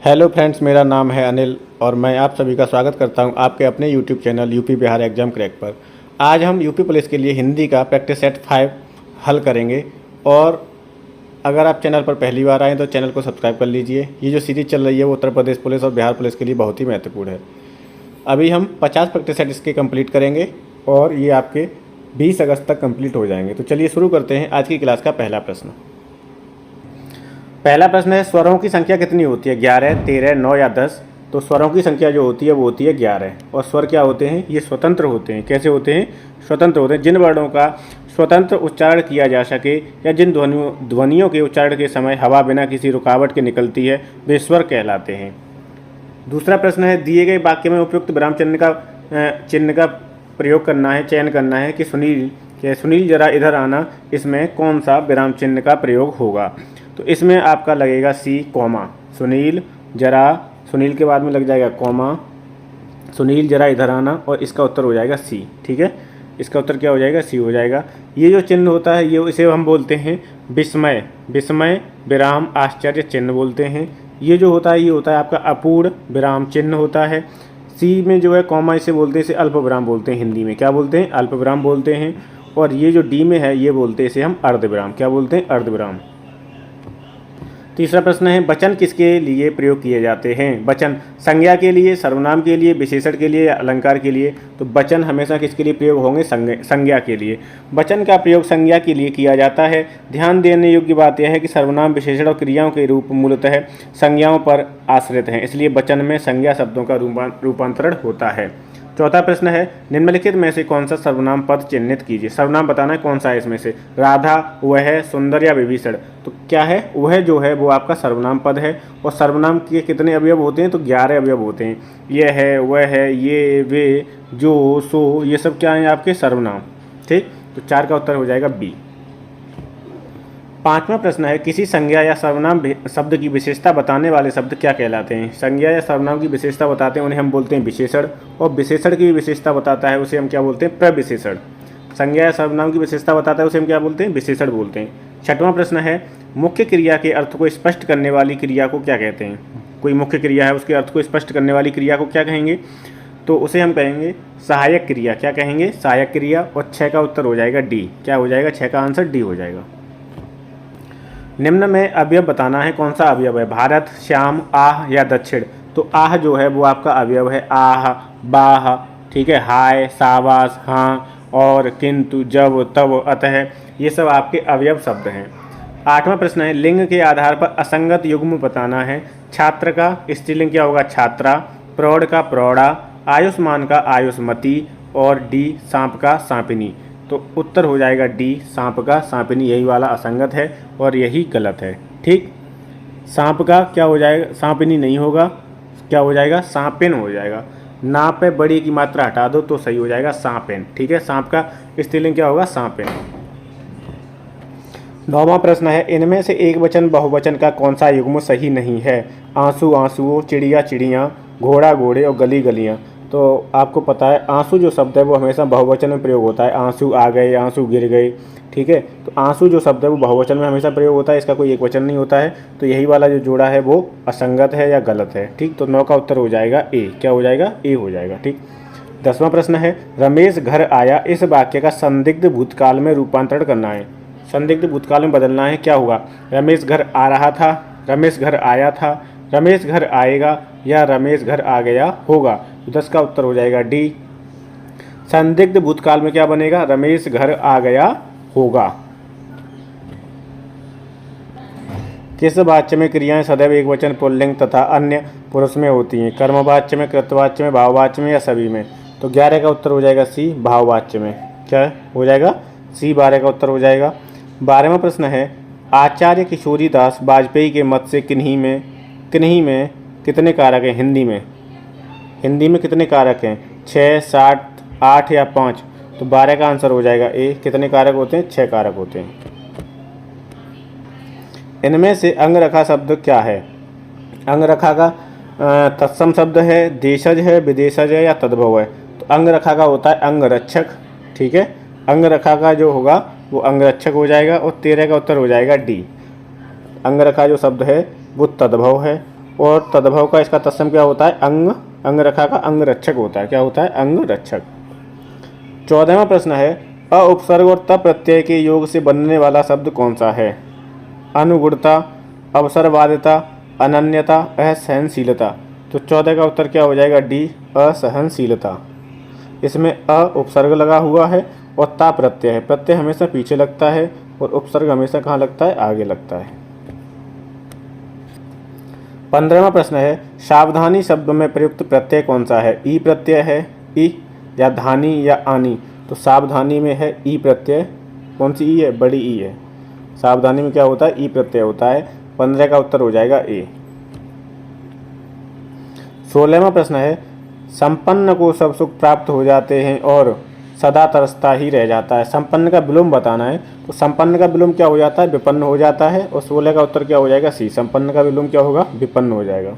Hello friends, मेरा नाम है अनिल और मैं आप सभी का स्वागत करता हूं आपके अपने YouTube channel UP Bihar exam crack पर। आज हम यूपी पुलिस के लिए हिंदी का प्रैक्टिस सेट 5 हल करेंगे। और अगर आप चैनल पर पहली बार आएँ तो चैनल को सब्सक्राइब कर लीजिए। ये जो सीरीज़ चल रही है वो उत्तर प्रदेश पुलिस और बिहार पुलिस के लिए बहुत ही महत्वपूर्ण है। अभी हम 50 प्रैक्टिस सेट इसके कंप्लीट करेंगे और ये आपके 20 अगस्त तक कंप्लीट हो जाएंगे। तो चलिए शुरू करते हैं आज की क्लास का पहला प्रश्न। पहला प्रश्न है, स्वरों की संख्या कितनी होती है? 11, 13, 9 या 10? तो स्वरों की संख्या जो होती है वो होती है 11। और स्वर क्या होते हैं? ये स्वतंत्र होते हैं। कैसे होते हैं? स्वतंत्र होते हैं। जिन वर्णों का स्वतंत्र उच्चारण किया जा सके या जिन ध्वनियों के उच्चारण के समय हवा बिना किसी रुकावट के निकलती है वे स्वर कहलाते हैं। दूसरा प्रश्न है, दिए गए वाक्य में उपयुक्त विराम चिन्ह का प्रयोग करना है, चयन करना है कि सुनील जरा इधर आना, इसमें कौन सा विराम चिन्ह का प्रयोग होगा? तो इसमें आपका लगेगा सी, कॉमा। सुनील जरा, सुनील के बाद में लग जाएगा कॉमा, सुनील जरा इधर आना, और इसका उत्तर हो जाएगा सी। ठीक है, इसका उत्तर क्या हो जाएगा? सी हो जाएगा। ये जो चिन्ह होता है ये इसे हम बोलते हैं विस्मय। विस्मय विराम आश्चर्य चिन्ह बोलते हैं। ये जो होता है ये होता है आपका अपूर्ण विराम चिन्ह होता है। सी में जो है कॉमा इसे बोलते हैं, इसे अल्प विराम बोलते हैं। हिंदी में क्या बोलते हैं? अल्प विराम बोलते हैं। और ये जो डी में है ये बोलते हैं इसे हम अर्ध विराम। क्या बोलते हैं? अर्ध विराम। तीसरा प्रश्न है, वचन किसके लिए प्रयोग किए जाते हैं? वचन संज्ञा के लिए, सर्वनाम के लिए, विशेषण के लिए या अलंकार के लिए? तो वचन हमेशा किसके लिए प्रयोग होंगे? संज्ञा के लिए। वचन का प्रयोग संज्ञा के लिए किया जाता है। ध्यान देने योग्य बात यह है कि सर्वनाम, विशेषण और क्रियाओं के रूप मूलतः संज्ञाओं पर आश्रित हैं, इसलिए वचन में संज्ञा शब्दों का रूपांतरण होता है। चौथा प्रश्न है, निम्नलिखित में से कौन सा सर्वनाम पद चिन्हित कीजिए। सर्वनाम बताना है कौन सा है इसमें से, राधा, वह, सुंदर या विभीषण? तो क्या है? वह जो है वो आपका सर्वनाम पद है। और सर्वनाम के कितने अवयव होते हैं? तो 11 अवयव होते हैं। यह है, वह है, ये, वे, जो, सो, ये सब क्या है आपके? सर्वनाम। ठीक, तो 4 का उत्तर हो जाएगा बी। पांचवा प्रश्न है, किसी संज्ञा या सर्वनाम शब्द की विशेषता बताने वाले शब्द क्या कहलाते हैं? संज्ञा या सर्वनाम की विशेषता बताते हैं उन्हें हम बोलते हैं विशेषण, और विशेषण की विशेषता बताता है उसे हम क्या बोलते हैं? प्रविशेषण। संज्ञा या सर्वनाम की विशेषता बताता है उसे हम क्या बोलते हैं? विशेषण बोलते हैं। छठवां प्रश्न है, मुख्य क्रिया के अर्थ को स्पष्ट करने वाली क्रिया को क्या कहते हैं? कोई मुख्य क्रिया है उसके अर्थ को स्पष्ट करने वाली क्रिया को क्या कहेंगे? तो उसे हम कहेंगे सहायक क्रिया। क्या कहेंगे? सहायक क्रिया। और 6 का उत्तर हो जाएगा डी। क्या हो जाएगा? 6 का आंसर डी हो जाएगा। निम्न में अवयव बताना है, कौन सा अवयव है? भारत, श्याम, आह या दक्षिण? तो आह जो है वो आपका अवयव है। आह, बाह, ठीक है, हाय, सावास, हाँ, और, किंतु, जब, तब, अतः, ये सब आपके अवयव शब्द हैं। 8वां प्रश्न है, लिंग के आधार पर असंगत युग्म बताना है। छात्र का स्त्रीलिंग क्या होगा? छात्रा। प्रौढ़ का प्रौढ़ा। आयुष्मान का आयुष्मती। और डी, सांप का सांपिनी। तो उत्तर हो जाएगा डी, सांप का सांपिनी। यही वाला असंगत है और यही गलत है। ठीक, सांप का क्या हो जाएगा? सांपिनी नहीं होगा, क्या हो जाएगा? सांपिन हो जाएगा। ना पे बड़ी की मात्रा हटा दो तो सही हो जाएगा सांपिन। ठीक है, सांप का स्त्रीलिंग क्या होगा? सांपिन। 9वां प्रश्न है, इनमें से एक वचन बहुवचन का कौन सा युग्म सही नहीं है? आंसू, आंसुओं, चिड़िया, चिड़ियाँ, घोड़ा, घोड़े और गली, गलियाँ। तो आपको पता है आंसू जो शब्द है वो हमेशा बहुवचन में प्रयोग होता है। आंसू आ गए, आंसू गिर गए। ठीक है, तो आंसू जो शब्द है वो बहुवचन में हमेशा प्रयोग होता है, इसका कोई एक वचन नहीं होता है। तो यही वाला जो जोड़ा है वो असंगत है या गलत है। ठीक, तो 9 का उत्तर हो जाएगा ए। क्या हो जाएगा? ए हो जाएगा। ठीक, 10वां प्रश्न है, रमेश घर आया, इस वाक्य का संदिग्ध भूतकाल में रूपांतरण करना है। संदिग्ध भूतकाल में बदलना है, क्या होगा? रमेश घर आ रहा था, रमेश घर आया था, रमेश घर आएगा या रमेश घर आ गया होगा? तो 10 का उत्तर हो जाएगा डी। संदिग्ध भूतकाल में क्या बनेगा? रमेश घर आ गया होगा। किस वाच्य में क्रियाएं सदैव एक वचन, पुल्लिंग तथा अन्य पुरुष में होती हैं? कर्मवाच्य में, कृतवाच्य में, भाववाच्य में या सभी में? तो 11 का उत्तर हो जाएगा सी, भाववाच्य में। क्या हो जाएगा? सी, 12 का उत्तर हो जाएगा। 12वां प्रश्न है, आचार्य किशोरीदास वाजपेयी के मत से किन्हीं में कितने कारक हैं? हिंदी में कितने कारक हैं? 6, 7, 8 या 5? तो 12 का आंसर हो जाएगा ए। कितने कारक होते हैं? 6 कारक होते हैं। इनमें से अंगरखा शब्द क्या है? अंगरखा का तत्सम शब्द है, देशज है, विदेशज है या तद्भव है? तो अंगरखा का होता है अंगरक्षक। ठीक है, अंगरखा का जो होगा वो अंगरक्षक हो जाएगा। और 13 का उत्तर हो जाएगा डी। अंगरखा जो शब्द है वो तद्भव है। और तद्भव का इसका तत्सम क्या होता है? अंग, अंग रखा का अंग रक्षक होता है। क्या होता है? अंग रक्षक। 14वां प्रश्न है अ उपसर्ग और त प्रत्यय के योग से बनने वाला शब्द कौन सा है? अनुगुणता, अवसरवादिता, अनन्यता, असहनशीलता। तो 14 का उत्तर क्या हो जाएगा? डी, असहनशीलता। इसमें अ उपसर्ग लगा हुआ है और ता प्रत्यय है। प्रत्यय हमेशा पीछे लगता है और उपसर्ग हमेशा कहाँ लगता है? आगे लगता है। 15वां प्रश्न है सावधानी शब्द में प्रयुक्त प्रत्यय कौन सा है? ई प्रत्यय है, ई, या धानी या आनी। तो सावधानी में है ई प्रत्यय। कौन सी ई है? बड़ी ई है। सावधानी में क्या होता है? ई प्रत्यय होता है। 15 का उत्तर हो जाएगा ए। 16वां प्रश्न है संपन्न को सब सुख प्राप्त हो जाते हैं और सदा तरसता ही रह जाता है। संपन्न का विलोम बताना है। तो संपन्न का विलोम क्या हो जाता है? विपन्न हो जाता है। और 16 का उत्तर क्या हो जाएगा? सी, संपन्न का विलोम क्या होगा? विपन्न हो जाएगा।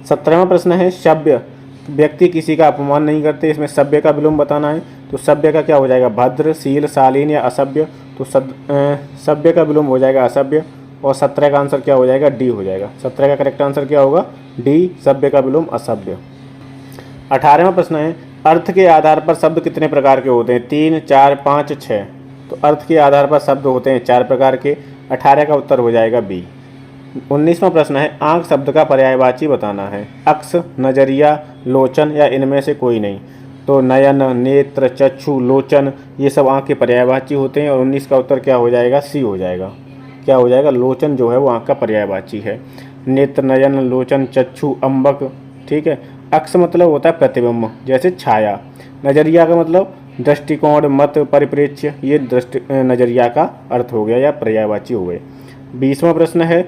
17वां प्रश्न है सभ्य व्यक्ति किसी का अपमान नहीं करते। इसमें सभ्य का विलोम बताना है। तो सभ्य का क्या हो जाएगा? भद्र, शील, शालीन या असभ्य। तो सभ्य का विलोम हो जाएगा असभ्य। और 17 का आंसर क्या हो जाएगा? डी हो जाएगा। 17 का करेक्ट आंसर क्या होगा? डी, सभ्य का विलोम असभ्य। 18वां प्रश्न है अर्थ के आधार पर शब्द कितने प्रकार के होते हैं? 3, 4, 5, 6। तो अर्थ के आधार पर शब्द होते हैं 4 प्रकार के। 18 का उत्तर हो जाएगा बी। 19वां प्रश्न है आँख शब्द का पर्यायवाची बताना है। अक्ष, नजरिया, लोचन या इनमें से कोई नहीं। तो नयन, नेत्र, चक्षु, लोचन ये सब आँख के पर्यायवाची होते हैं। और 19 का उत्तर क्या हो जाएगा? सी हो जाएगा। क्या हो जाएगा? लोचन जो है वो आँख का पर्यायवाची है। नेत्र, नयन, लोचन, चक्षु, अम्बक। ठीक है। अक्ष मतलब होता है प्रतिबिंब, जैसे छाया। नजरिया का मतलब दृष्टिकोण, मत, परिप्रेक्ष्य। ये नजरिया का अर्थ हो गया या पर्यायवाची हो गए। 20वां प्रश्न है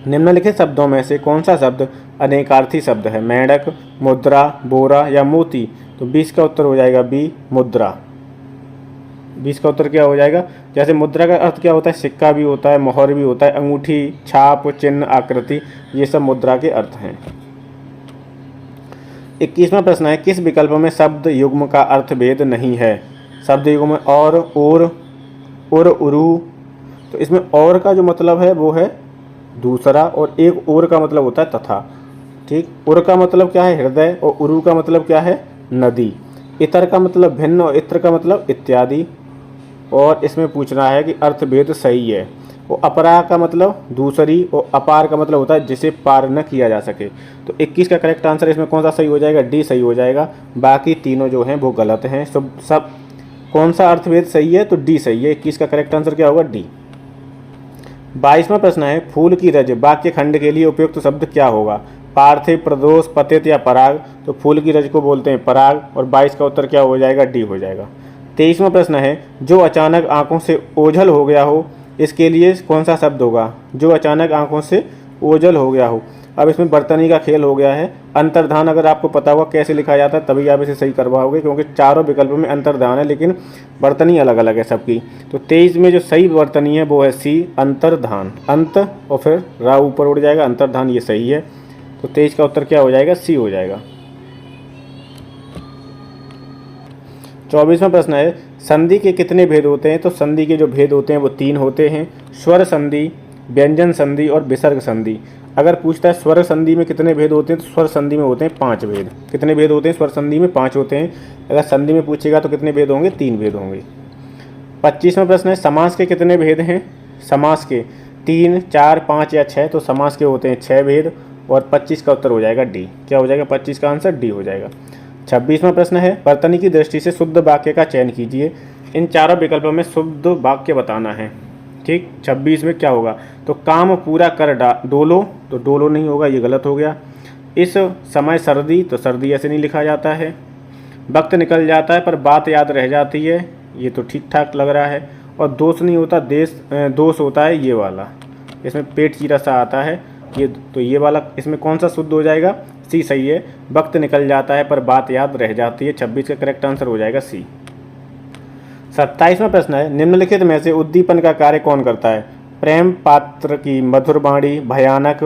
निम्नलिखित शब्दों में से कौन सा शब्द अनेकार्थी शब्द है? मेंढक, मुद्रा, बोरा या मोती। तो 20 का उत्तर हो जाएगा बी, मुद्रा। 20 का उत्तर क्या हो जाएगा? जैसे मुद्रा का अर्थ क्या होता है? सिक्का भी होता है, मोहर भी होता है, अंगूठी, छाप, चिन्ह, आकृति, ये सब मुद्रा के अर्थ हैं। 21वां प्रश्न है किस विकल्प में शब्द युग्म का अर्थ भेद नहीं है? शब्द युग्म में और, उर, उरु। तो इसमें और का जो मतलब है वो है दूसरा, और एक और का मतलब होता है तथा। ठीक। उर का मतलब क्या है? हृदय। और उरु का मतलब क्या है? नदी। इतर का मतलब भिन्न और इत्र का मतलब इत्यादि। और इसमें पूछना है कि अर्थभेद सही है। वो अपरा का मतलब दूसरी, और अपार का मतलब होता है जिसे पार न किया जा सके। तो 21 का करेक्ट आंसर इसमें कौन सा सही हो जाएगा? डी सही हो जाएगा। बाकी तीनों जो हैं वो गलत हैं। सब कौन सा अर्थभेद सही है? तो डी सही है। 21 का करेक्ट आंसर क्या होगा? डी। 22वां प्रश्न है फूल की रज वाक्य खंड के लिए उपयुक्त शब्द क्या होगा? पार्थिव, प्रदोष, पतित या पराग। तो फूल की रज को बोलते हैं पराग। और 22 का उत्तर क्या हो जाएगा? डी हो जाएगा। 23वां प्रश्न है जो अचानक आंखों से ओझल हो गया हो, इसके लिए कौन सा शब्द होगा? जो अचानक आंखों से ओझल हो गया हो। अब इसमें बर्तनी का खेल हो गया है। अंतर्धान अगर आपको पता होगा कैसे लिखा जाता है तभी आप इसे सही करवाओगे, क्योंकि चारों विकल्प में अंतर्धान है लेकिन बर्तनी अलग अलग है सबकी। तो 23 में जो सही बर्तनी है वो है सी, अंतर्धान। अंत और फिर रा ऊपर उड़ जाएगा, अंतर्धान, ये सही है। तो 23 का उत्तर क्या हो जाएगा? सी हो जाएगा। 24वां प्रश्न है संधि के कितने भेद होते हैं? तो संधि के जो भेद होते हैं वो 3 होते हैं। स्वर संधि, व्यंजन संधि और विसर्ग संधि। अगर पूछता है स्वर संधि में कितने भेद होते हैं तो स्वर संधि में होते हैं 5 भेद। कितने भेद होते हैं? स्वर संधि में 5 होते हैं। अगर संधि में पूछेगा तो कितने भेद होंगे? 3 भेद होंगे। 25वां प्रश्न है समास के कितने भेद हैं? समास के 3, 4, 5 या 6। तो समास के होते हैं 6 भेद। और 25 का उत्तर हो जाएगा डी। क्या हो जाएगा? 25 का आंसर डी हो जाएगा। 26वां प्रश्न है वर्तनी की दृष्टि से शुद्ध वाक्य का चयन कीजिए। इन चारों विकल्पों में शुद्ध वाक्य बताना है। ठीक। 26 में क्या होगा? तो काम पूरा कर डोलो। तो डोलो नहीं होगा, ये गलत हो गया। इस समय सर्दी, तो सर्दी ऐसे नहीं लिखा जाता है। वक्त निकल जाता है पर बात याद रह जाती है, ये तो ठीक ठाक लग रहा है। और दोष नहीं होता, दोष होता है ये वाला। इसमें पेट चीरा सा आता है ये, तो ये वाला इसमें कौन सा शुद्ध हो जाएगा? सी सही है। वक्त निकल जाता है पर बात याद रह जाती है। 26 का करेक्ट आंसर हो जाएगा सी। 27वां प्रश्न है निम्नलिखित में से उद्दीपन का कार्य कौन करता है? प्रेम पात्र की मधुर वाणी, भयानक,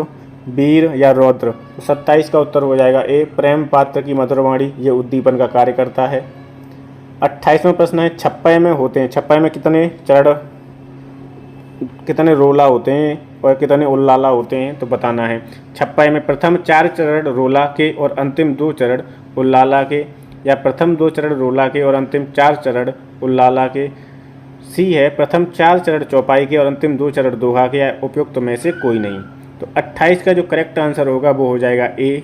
वीर या रौद्र। तो 27 का उत्तर हो जाएगा ए, प्रेम पात्र की मधुर वाणी, ये उद्दीपन का कार्य करता है। 28वां प्रश्न है छप्पय में होते हैं, छप्पय में कितने चरण, कितने रोला होते हैं? और कितने उल्लाला होते हैं तो बताना है। छप्पय में प्रथम 4 चरण रोला के और अंतिम 2 चरण उल्लाला के, या प्रथम 2 चरण रोला के और अंतिम 4 चरण उल्लाला के। सी है प्रथम 4 चरण चौपाई के और अंतिम 2 चरण दोहा के, या उपयुक्त में से कोई नहीं। तो 28 का जो करेक्ट आंसर होगा वो हो जाएगा ए।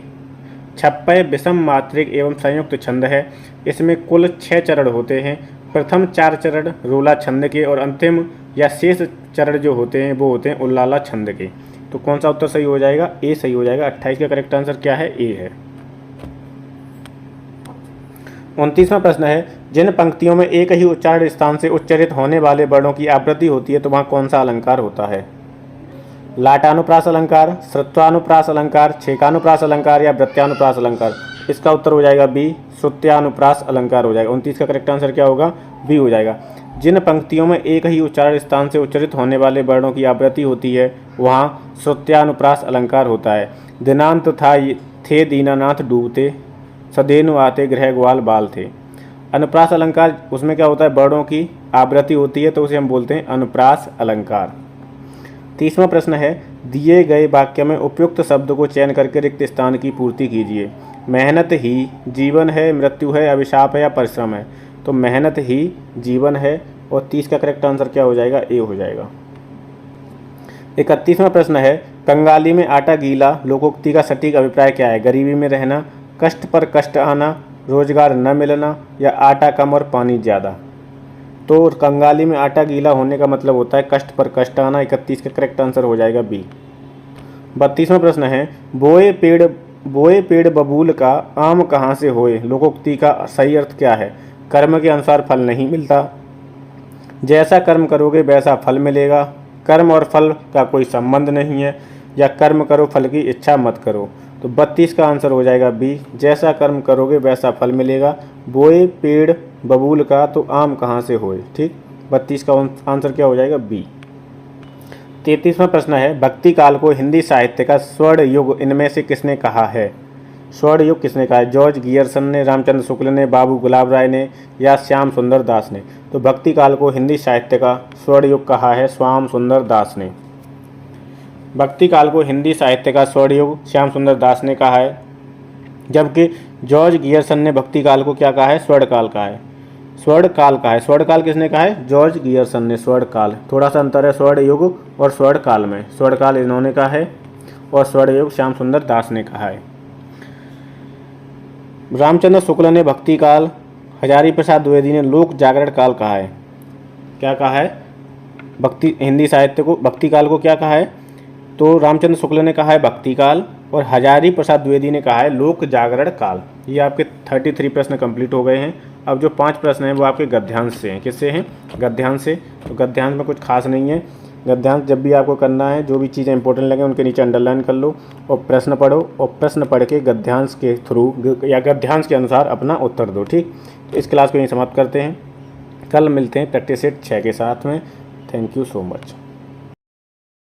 छप्पय विषम मात्रिक एवं संयुक्त छंद है। इसमें कुल 6 चरण होते हैं। प्रथम 4 चरण रोला छंद के और अंतिम या शेष चरण जो होते हैं वो होते हैं उल्लाला छंद के। तो कौन सा उत्तर सही हो जाएगा? ए सही हो जाएगा। 28 का करेक्ट आंसर क्या है? ए है। 29वां प्रश्न है, जिन पंक्तियों में एक ही उच्चारण स्थान से उच्चारित होने वाले वर्णों की आवृत्ति होती है तो वहाँ कौन सा अलंकार होता है? लाटानुप्रास अलंकार, श्रुत्वानुप्रास अलंकार, छेकानुप्रास अलंकार या वृत्त्यानुप्रास अलंकार? इसका उत्तर हो जाएगा बी, श्रुत्यानुप्रास अलंकार हो जाएगा। 29 का करेक्ट आंसर क्या होगा? बी हो जाएगा। जिन पंक्तियों में एक ही उच्चारण स्थान से उच्चारित होने वाले वर्णों की आवृत्ति होती है वहाँ श्रुत्यानुप्रास अलंकार होता है। दिनांत था थे दीनानाथ डूबते, सदेनु आते गृह ग्वाल बाल थे। अनुप्रास अलंकार, उसमें क्या होता है? वर्णों की आवृत्ति होती है तो उसे हम बोलते हैं अनुप्रास अलंकार। 30वां प्रश्न है, दिए गए वाक्य में उपयुक्त शब्द को चयन करके रिक्त स्थान की पूर्ति कीजिए। मेहनत ही जीवन है, मृत्यु है, अभिशाप है या परिश्रम है? तो मेहनत ही जीवन है और 30 का करेक्ट आंसर क्या हो जाएगा? ए हो जाएगा। 31वां प्रश्न है, कंगाली में आटा गीला लोकोक्ति का सटीक अभिप्राय क्या है? गरीबी में रहना, कष्ट पर कष्ट आना, रोजगार न मिलना या आटा कम और पानी ज़्यादा? तो कंगाली में आटा गीला होने का मतलब होता है कष्ट पर कष्ट आना। 31 का करेक्ट आंसर हो जाएगा बी। 32वां प्रश्न है, बोए पेड़ बबूल का आम कहाँ से होए? लोकोक्ति का सही अर्थ क्या है? कर्म के अनुसार फल नहीं मिलता, जैसा कर्म करोगे वैसा फल मिलेगा, कर्म और फल का कोई संबंध नहीं है, या कर्म करो फल की इच्छा मत करो? तो 32 का आंसर हो जाएगा बी, जैसा कर्म करोगे वैसा फल मिलेगा। बोए पेड़ बबूल का तो आम कहाँ से होए? ठीक, 32 का आंसर क्या हो जाएगा? बी। 33वां प्रश्न है, भक्ति काल को हिंदी साहित्य का स्वर्ण युग इनमें से किसने कहा है? स्वर्ण युग किसने कहा है? जॉर्ज गियर्सन ने, रामचंद्र शुक्ल ने, बाबू गुलाब राय ने या श्याम सुंदर दास ने? तो भक्ति काल को हिंदी साहित्य का स्वर्ण युग कहा है श्याम सुंदर दास ने। भक्ति काल को हिंदी साहित्य का स्वर्ण युग श्याम सुंदर दास ने कहा है, जबकि जॉर्ज गियर्सन ने भक्ति काल को क्या कहा है? स्वर्ण काल कहा है। स्वर्ण काल कहा है। स्वर्ण काल किसने कहा है? जॉर्ज गियर्सन ने। स्वर्ण काल, थोड़ा सा अंतर है स्वर्ण युग और स्वर्ण काल में। स्वर्ण काल इन्होंने कहा है और स्वर्ण युग श्याम सुंदर दास ने कहा है। रामचंद्र शुक्ल ने भक्ति काल, हजारी प्रसाद द्विवेदी ने लोक जागरण काल कहा है। क्या कहा है? भक्ति हिंदी साहित्य को भक्ति काल को क्या कहा है? तो रामचंद्र शुक्ल ने कहा है भक्ति काल और हजारी प्रसाद द्विवेदी ने कहा है लोक जागरण काल। ये आपके 33 प्रश्न कंप्लीट हो गए हैं। अब जो 5 प्रश्न हैं वो आपके गद्यांश से हैं। किससे हैं? गद्यांश से। तो गद्यांश में कुछ खास नहीं है। गद्यांश जब भी आपको करना है, जो भी चीज़ें इंपॉर्टेंट लगे उनके नीचे अंडरलाइन कर लो और प्रश्न पढ़ो, और प्रश्न पढ़ के गद्यांश के थ्रू या गद्यांश के अनुसार अपना उत्तर दो। ठीक, तो इस क्लास को यहीं समाप्त करते हैं। कल मिलते हैं प्रैक्टिस सेट 6 के साथ में। Thank you so much.